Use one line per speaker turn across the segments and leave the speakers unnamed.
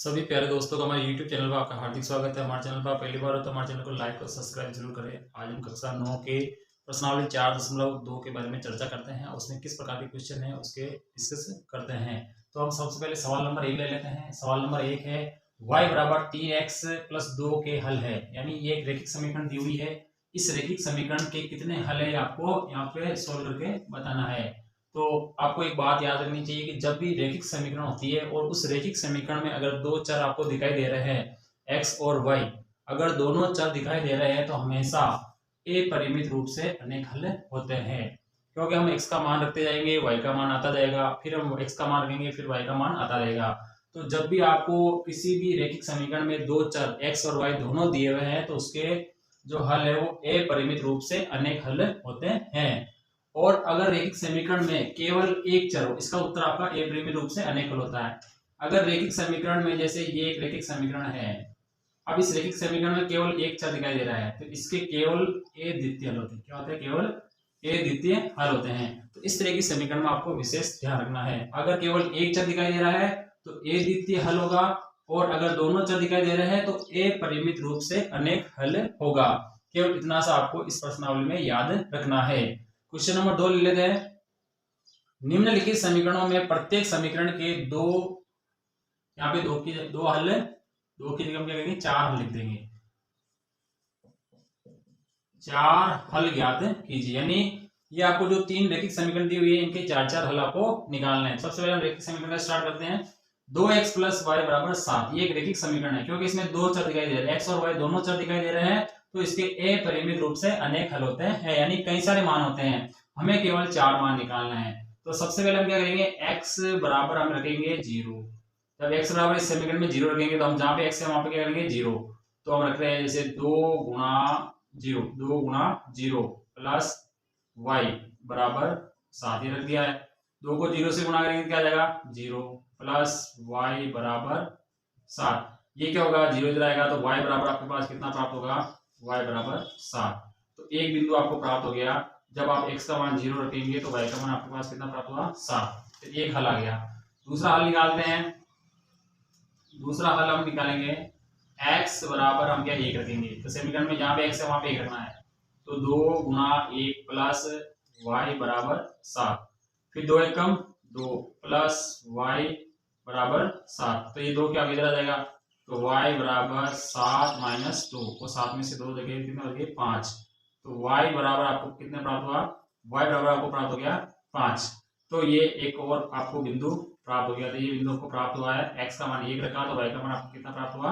सभी प्यारे दोस्तों का हमारे YouTube चैनल पर आपका हार्दिक स्वागत है। हमारे चैनल पर आप पहली बार हो तो हमारे चैनल को लाइक और सब्सक्राइब जरूर करें। आज हम कक्षा 9 के प्रश्नावली 4.2 के बारे में चर्चा करते हैं। उसमें किस प्रकार के क्वेश्चन है उसके डिस्कस करते हैं। तो हम सबसे पहले सवाल नंबर 1 ले लेते हैं। सवाल नंबर 1 है y बराबर 3x + 2 के हल है। यानी ये एक रैखिक समीकरण दी हुई है। इस रैखिक समीकरण के कितने हल है आपको यहाँ पे सोल्व करके बताना है। तो आपको एक बात याद रखनी चाहिए कि जब भी रैखिक समीकरण होती है और उस रैखिक समीकरण में अगर दो चर आपको दिखाई दे रहे हैं x और y, अगर दोनों चर दिखाई दे रहे हैं तो हमेशा अपरिमित रूप से अनेक हल होते हैं। क्योंकि हम x का मान रखते जाएंगे y का मान आता जाएगा, फिर हम x का मान रखेंगे फिर y का मान आता रहेगा। तो जब भी आपको किसी भी रैखिक समीकरण में दो चर x और y दोनों दिए हुए हैं तो उसके जो हल है वो अपरिमित रूप से अनेक हल होते हैं। और अगर रैखिक समीकरण में केवल एक चर हो, इसका उत्तर आपका अपरिमित रूप से अनेक हल होता है। अगर रैखिक समीकरण में जैसे ये एक रैखिक समीकरण है, अब इस रैखिक समीकरण में केवल एक चर दिखाई दे रहा है तो इसके केवल ए द्वितीय हल होते हैं। क्या होते हैं? केवल ए द्वितीय हल होते हैं। तो इस तरह की समीकरण में आपको विशेष ध्यान रखना है। अगर केवल एक चर दिखाई दे रहा है तो ए द्वितीय हल होगा, और अगर दोनों चर दिखाई दे रहे हैं तो अपरिमित रूप से अनेक हल होगा। केवल इतना सा आपको इस प्रश्नावली में याद रखना है। क्वेश्चन नंबर 2 ले लेते हैं। निम्नलिखित समीकरणों में प्रत्येक समीकरण के दो, यहाँ पे दो हल, दो की जगह हम क्या करेंगे? 4 हल लिख देंगे। 4 हल ज्ञात कीजिए। यानी ये आपको जो 3 रैखिक समीकरण दी हुई है इनके 4 हल आपको निकालना है। सबसे पहले हम रैखिक समीकरण का स्टार्ट करते हैं। 2x + y = 7। ये एक रैखिक समीकरण है क्योंकि इसमें दो चर दिखाई दे रहे हैं, x और y दोनों चर दिखाई दे रहे हैं, तो इसके अपरिमित रूप से अनेक हल होते हैं, यानी कई सारे मान होते हैं। हमें केवल 4 मान निकालना है। तो सबसे पहले हम क्या करेंगे? x बराबर हम रखेंगे 0। जब x बराबर इस समीकरण में 0 रखेंगे तो हम जहां पे x है वहां पे क्या करेंगे? 0। तो हम रख रहे हैं जैसे 2 गुणा 0 प्लस y बराबर 7, ये रख दिया है। 2 को 0 से गुणा करेंगे क्या आ जाएगा? 0 प्लस y बराबर 7। ये क्या होगा? 0 इधर आएगा तो y बराबर आपके पास कितना प्राप्त होगा? y बराबर 7। तो एक बिंदु आपको प्राप्त हो गया। जब आप x का मान 0 रखेंगे तो y का मान आपके पास कितना प्राप्त होगा? 7। तो एक हल आ गया। दूसरा हल निकालते हैं। दूसरा हल हम निकालेंगे x बराबर हम क्या 1 रखेंगे। तो समीकरण में जहां पे x है वहां पे 1 रखना है। तो 2 गुणा 1 प्लस y बराबर 7। फिर 2 एकम 2 प्लस y बराबर 7। तो ये 2 क्या इधर आ जाएगा? तो y बराबर 7 माइनस 2, और 7 में से 2 देखेंगे कितना हो गया? 5। तो y बराबर आपको कितने प्राप्त हुआ? y बराबर आपको प्राप्त हो गया 5। तो ये एक और आपको बिंदु प्राप्त हो गया। तो ये बिंदु को प्राप्त हुआ है। x का मान 1 रखा तो y का मान आपको कितना प्राप्त हुआ?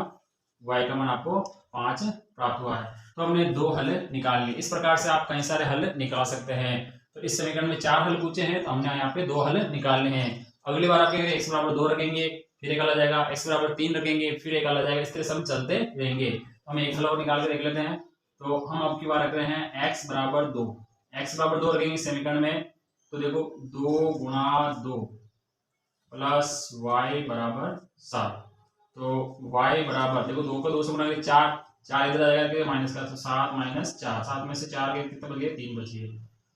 y का मान आपको 5 प्राप्त हुआ है। तो हमने 2 हल निकाल लिए। इस प्रकार से आप कई सारे हल निकाल सकते हैं। तो इस समीकरण में 4 हल पूछे हैं तो हमने यहाँ पे 2 हल निकालने हैं। अगली बार आप क्या x बराबर 2 रखेंगे, फिर एक हल आ जाएगा, x बराबर 3 रखेंगे, फिर एक हल आ जाएगा। इस तरह से हम चलते रहेंगे। तो हम एक हल और निकाल के देख लेते हैं। तो हम अब की बार रख रहे हैं x बराबर 2। x बराबर 2 रखेंगे समीकरण में, तो देखो 2 गुणा 2 प्लस y बराबर 7। तो y बराबर देखो 2 को 2 से गुणा करेंगे 4, 4 इधर आ जाएगा माइनस का, तो 7 माइनस 4, 7 में से 4 के कितना बच गया? 3 बच गए।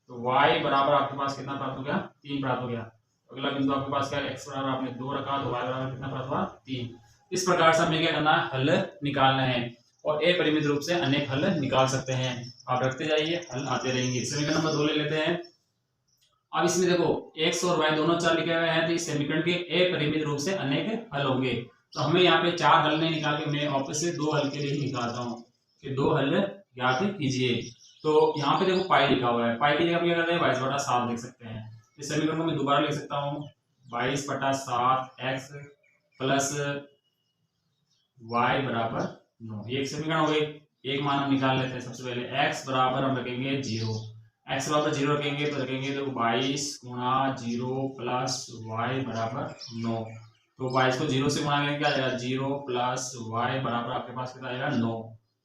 तो y बराबर आपके पास कितना प्राप्त हो गया? 3 प्राप्त हो गया। अगला बिंदु आपके पास क्या है? x बराबर आपने 2 रखा तो y बराबर कितना प्राप्त हुआ? 3। इस प्रकार से हमें क्या करना है? हल निकालना है, और अपरिमित रूप से अनेक हल निकाल सकते हैं। आप रखते जाइए, हल आते रहेंगे। समीकरण नंबर 2 ले लेते हैं। अब इसमें देखो x और y दोनों चर लिखे हुए हैं, तो इस समीकरण के अपरिमित रूप से अनेक हल होंगे। तो हमें यहाँ पे 4 हल नहीं निकाल के मैं वापस से 2 हल के लिए ही निकालता हूँ कि 2 हल ज्ञात कीजिए। तो यहाँ पे देखो पाई लिखा हुआ है, पाई की जगह हम क्या करते हैं? 22/7 लिख सकते हैं। इस समीकरण को मैं दोबारा लिख सकता हूँ 22/7 x प्लस y बराबर 9। ये एक समीकरण हो गई। एक मान हम निकाल लेते हैं। सबसे पहले x बराबर हम रखेंगे 0। x बराबर 0 रखेंगे तो रखेंगे तो 22 गुणा 0 प्लस y बराबर 9। तो 22 को 0 से गुणा करेंगे क्या आ जाएगा? 0 प्लस y बराबर आपके पास कितना आएगा? 9।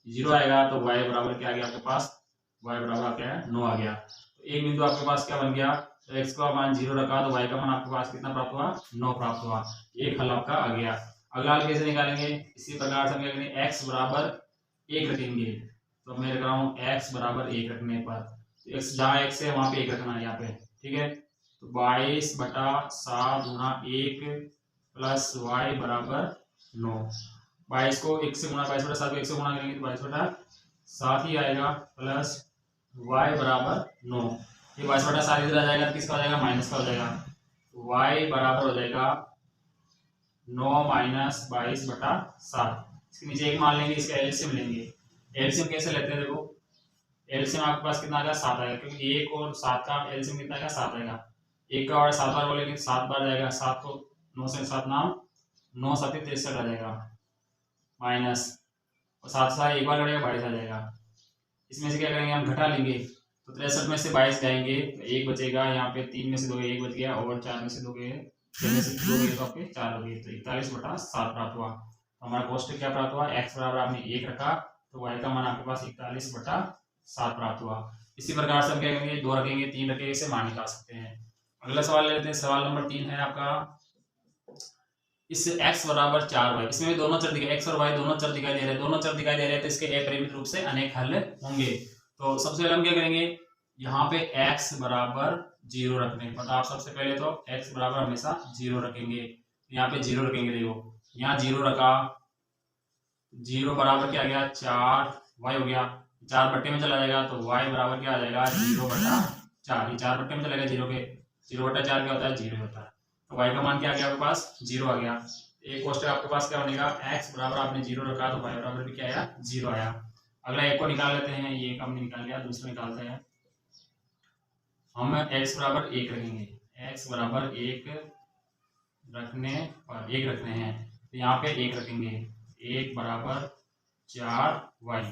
0 आएगा तो y बराबर क्या आ गया आपके पास? y बराबर क्या है? 9 आ गया। तो एक बिंदु आपके पास क्या बन गया? तो x का मान 0 रखा तो y का मान आपके पास कितना प्राप्त हुआ? 9 प्राप्त हुआ। एक हल आपका आ गया। अगला हल कैसे निकालेंगे? इसी प्रकार से हम क्या करेंगे? x बराबर 1 रखेंगे। तो मैं रख रहा हूँ x बराबर 1 रखने पर, x जहाँ x है वहां पे 1 रखना है यहाँ पे, ठीक है। तो 22/7 गुणा 1 प्लस y बराबर 9। 22 को 1 से गुणा, 22/7 को 1 से गुणा करेंगे तो 22/7 ही आएगा, प्लस y बराबर 9। ये 22/7 इधर आ जाएगा तो किसका हो जाएगा, माइनस का हो जाएगा। y बराबर हो जाएगा 9 माइनस 22/7। इसके नीचे एक मान लेंगे, इसका एलसीएम लेंगे। एलसीएम कैसे लेते हैं, देखो एलसीएम आपके पास कितना आएगा, 7 आएगा, क्योंकि 1 और 7 का एलसीएम कितना आएगा, 7 आएगा। 1 का और 7 बार बोलेंगे 7 बार जाएगा, 7 को 9 से 7 नाम 9 7 63 आ जाएगा, माइनस और 7 से एक बार करेगा 22 आ जाएगा। इसमें से क्या करेंगे, हम घटा लेंगे तो 63 में से 22 जाएंगे तो 1 बचेगा, यहाँ पे 3 में से 2 1 बच गया, और 4 में से 2 गए, 6 में से 2 गए तो आपके 4 हो गए, तो 41/7 प्राप्त हुआ। तो हमारा कोष्टक क्या प्राप्त हुआ, x बराबर आपने 1 रखा तो y का मान आपके पास 41/7 प्राप्त हुआ। इसी प्रकार से हम क्या करेंगे, 2 रखेंगे 3 रखेंगे, इसे मान निकाल सकते हैं। अगला सवाल लेते हैं, सवाल नंबर 3 है आपका, इस x बराबर 4y, इसमें भी दोनों चर दिखाई, x और y दोनों चर दिखाई दे रहे हैं, दोनों चर दिखाई दे रहे हैं तो इसके अपरिमित रूप से अनेक हल होंगे। तो सबसे पहले हम क्या करेंगे, यहाँ पे x बराबर 0 रखने, मतलब आप सबसे पहले तो x बराबर हमेशा 0 रखेंगे, यहाँ पे 0 रखेंगे। देखो यहाँ 0 रखा, 0 बराबर क्या आ गया, 4y हो गया, 4 बट्टे में चला जाएगा तो y बराबर क्या आ जाएगा, 0/4। ये 4 बट्टे में चलेगा 0 के, 0/4 क्या होता है, 0 होता है। तो y का मान क्या आ गया आपके पास, 0 आ गया। एक कोष्टक आपके पास क्या बनेगा, x बराबर आपने 0 रखा तो y बराबर भी क्या आया, 0 आया। अगला एक को निकाल लेते हैं, ये एक हमने निकाल लिया, दूसरा निकालते हैं। हम x बराबर 1 रखेंगे, x बराबर 1 रखने पर 1 रखने हैं तो यहाँ पे 1 रखेंगे, 1 बराबर 4y,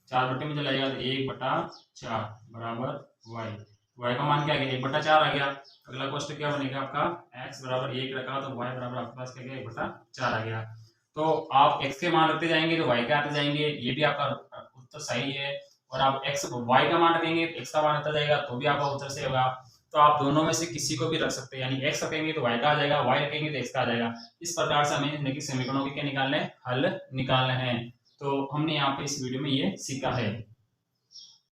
4 बट्टे में चला जाएगा तो 1/4 बराबर y। y का मान क्या आ गया, 1/4 आ गया। अगला क्वेश्चन क्या बनेगा आपका, x बराबर 1 रखा तो y बराबर आपके पास क्या गया, 1/4 आ गया। तो आप x के मान रखते जाएंगे तो y के आते जाएंगे, ये भी आपका उत्तर सही है। और आप y का मान रखेंगे तो x का मान आता जाएगा तो भी आपका उत्तर सही होगा। तो आप दोनों में से किसी को भी रख सकते हैं, यानी x रखेंगे तो y का आ जाएगा, y रखेंगे तो x का आ जाएगा। इस प्रकार से हमें इनके समीकरणों के क्या निकालने हैं, हल निकालने हैं। तो हमने यहाँ पे इस वीडियो में ये सीखा है।